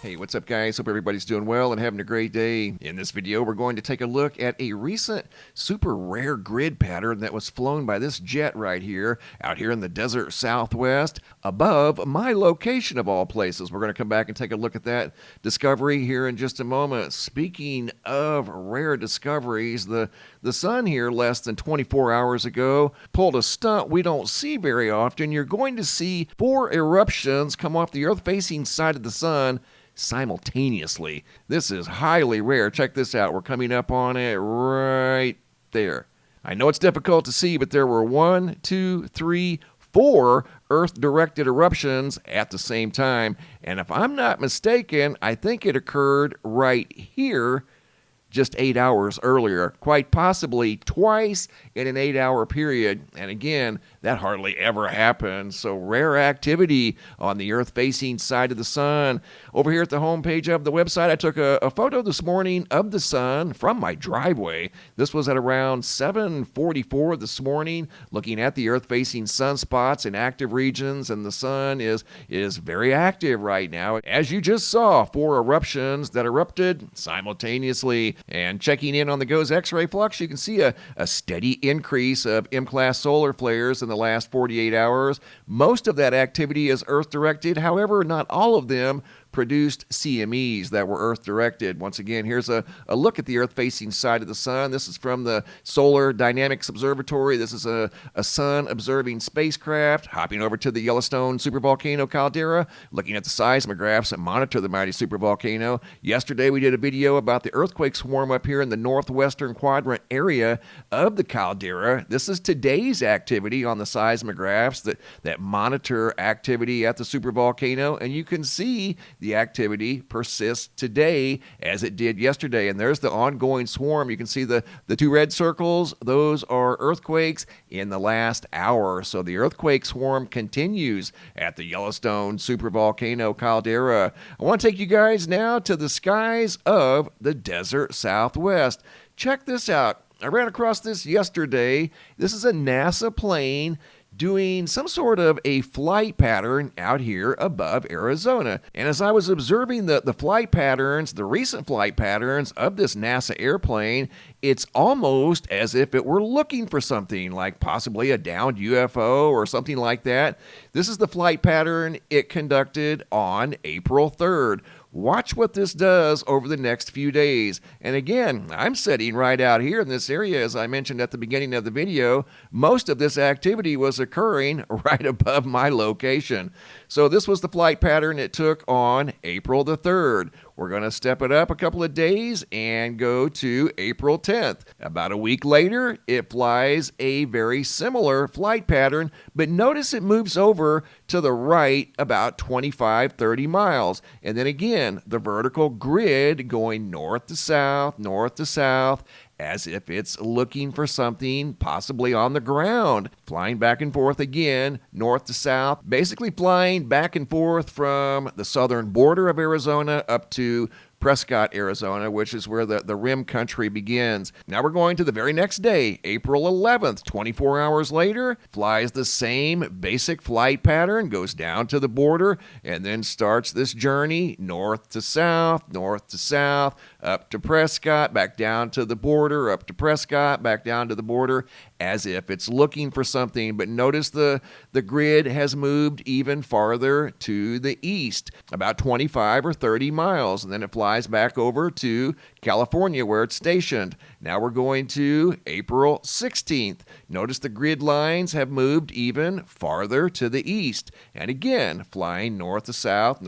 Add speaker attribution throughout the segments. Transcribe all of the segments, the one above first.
Speaker 1: Hey, what's up guys? Hope everybody's doing well and having a great day. In this video, we're going to take a look at a recent super rare grid pattern that was flown by this jet right here, out here in the desert southwest, above my location of all places. We're going to come back and take a look at that discovery here in just a moment. Speaking of rare discoveries, the sun here less than 24 hours ago pulled a stunt we don't see very often. You're going to see 4 eruptions come off the Earth-facing side of the sun simultaneously. This is highly rare. Check this out. We're coming up on it right there. I know it's difficult to see, but there were 1, 2, 3, 4 Earth-directed eruptions at the same time. And if I'm not mistaken, I think it occurred right here just 8 hours earlier, quite possibly twice in an 8-hour period. And again, that hardly ever happens. So rare activity on the Earth-facing side of the sun. Over here at the homepage of the website, I took a photo this morning of the sun from my driveway. This was at around 7:44 this morning, looking at the Earth-facing sunspots in active regions, and the sun is very active right now. As you just saw, 4 eruptions that erupted simultaneously. And checking in on the GOES X-ray flux, you can see a steady increase of M-class solar flares in the last 48 hours. Most of that activity is Earth-directed. However, not all of them produced CMEs that were Earth-directed. Once again, here's a look at the Earth-facing side of the sun. This is from the Solar Dynamics Observatory. This is a sun-observing spacecraft hopping over to the Yellowstone supervolcano caldera, looking at the seismographs that monitor the mighty supervolcano. Yesterday, we did a video about the earthquake swarm up here in the northwestern quadrant area of the caldera. This is today's activity on the seismographs that monitor activity at the supervolcano, and you can see the activity persists today as it did yesterday. And there's the ongoing swarm. You can see the 2 red circles. Those are earthquakes in the last hour. So the earthquake swarm continues at the Yellowstone supervolcano caldera. I want to take you guys now to the skies of the desert southwest. Check this out. I ran across this yesterday. This is a NASA plane doing some sort of a flight pattern out here above Arizona. And as I was observing the flight patterns, the recent flight patterns of this NASA airplane, it's almost as if it were looking for something, like possibly a downed UFO or something like that. This is the flight pattern it conducted on April 3rd. Watch what this does over the next few days. And again, I'm sitting right out here in this area, as I mentioned at the beginning of the video. Most of this activity was occurring right above my location. So this was the flight pattern it took on April the 3rd. We're going to step it up a couple of days and go to April 10th. About a week later, it flies a very similar flight pattern, but notice it moves over to the right about 25-30 miles. And then again, the vertical grid going north to south, as if it's looking for something possibly on the ground. Flying back and forth again, north to south, basically flying back and forth from the southern border of Arizona up to Prescott, Arizona, which is where the rim country begins. Now we're going to the very next day, April 11th, 24 hours later, flies the same basic flight pattern, goes down to the border, and then starts this journey north to south, up to Prescott, back down to the border, up to Prescott, back down to the border, as if it's looking for something. But notice the grid has moved even farther to the east, about 25 or 30 miles, and then it flies back over to California where it's stationed. Now we're going to April 16th. Notice the grid lines have moved even farther to the east. And again, flying north to south,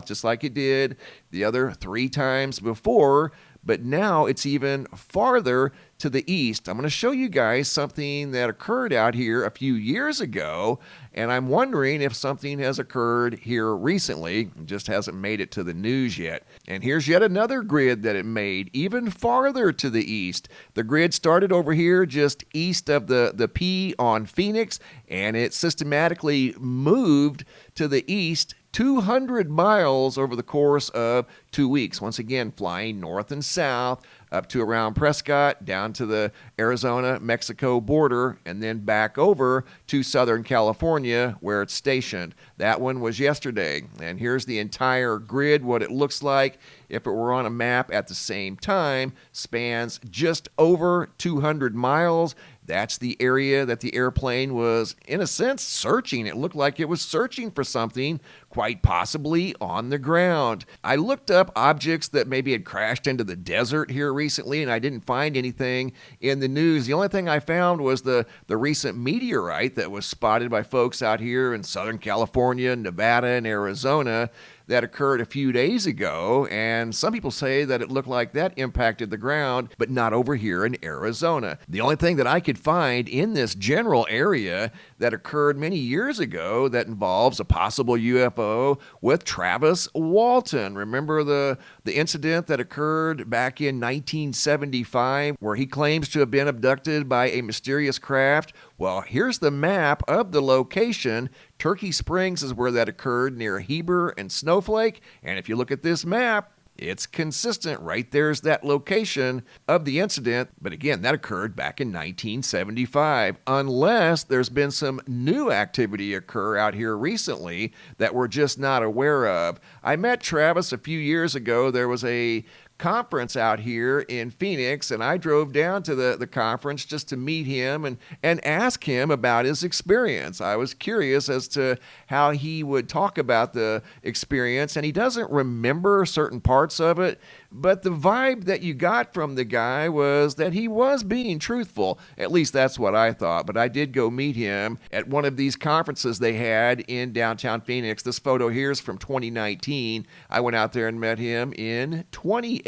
Speaker 1: just like it did the other 3 times before. But now it's even farther to the east. I'm going to show you guys something that occurred out here a few years ago, and I'm wondering if something has occurred here recently. It just hasn't made it to the news yet. And here's yet another grid that it made even farther to the east. The grid started over here just east of the P on Phoenix, and it systematically moved to the east 200 miles over the course of 2 weeks. Once again, flying north and south up to around Prescott, down to the Arizona-Mexico border, and then back over to Southern California where it's stationed. That one was yesterday. And here's the entire grid, what it looks like if it were on a map at the same time. Spans just over 200 miles. That's the area that the airplane was, in a sense, searching. It looked like it was searching for something, quite possibly on the ground. I looked up objects that maybe had crashed into the desert here recently, and I didn't find anything in the news. The only thing I found was the recent meteorite that was spotted by folks out here in Southern California, Nevada, and Arizona that occurred a few days ago, and some people say that it looked like that impacted the ground, but not over here in Arizona. The only thing that I could find in this general area that occurred many years ago that involves a possible UFO with Travis Walton. Remember the incident that occurred back in 1975 where he claims to have been abducted by a mysterious craft? Well, here's the map of the location. Turkey Springs is where that occurred, near Heber and Snowflake. And if you look at this map, it's consistent. Right there's that location of the incident. But again, that occurred back in 1975. Unless there's been some new activity occur out here recently that we're just not aware of. I met Travis a few years ago. There was a conference out here in Phoenix, and I drove down to the conference just to meet him and ask him about his experience. I was curious as to how he would talk about the experience, and he doesn't remember certain parts of it, but the vibe that you got from the guy was that he was being truthful. At least that's what I thought, but I did go meet him at one of these conferences they had in downtown Phoenix. This photo here is from 2019. I went out there and met him in 2018.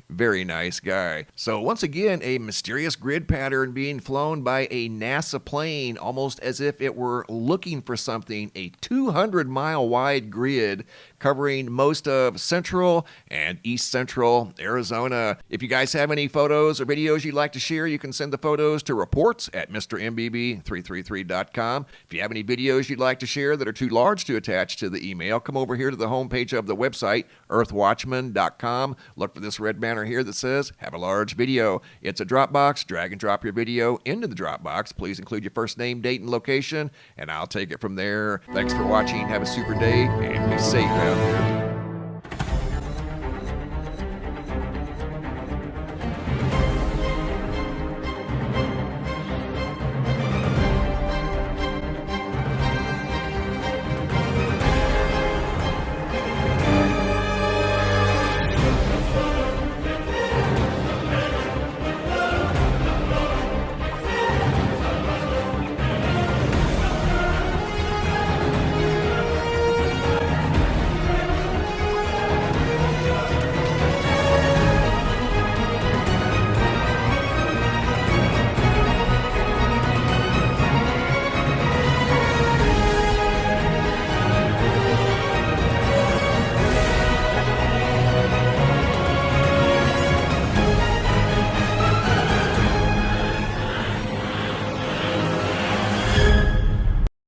Speaker 1: Very nice guy. So once again, a mysterious grid pattern being flown by a NASA plane, almost as if it were looking for something. A 200-mile wide grid covering most of central and east central Arizona. If you guys have any photos or videos you'd like to share, you can send the photos to reports at mrmbb333.com. If you have any videos you'd like to share that are too large to attach to the email, come over here to the homepage of the website, earthwatchman.com. Look for this red banner here that says have a large video. It's a Dropbox. Drag and drop your video into the Dropbox. Please include your first name, date, and location, and I'll take it from there. Thanks for watching. Have a super day and be safe out there.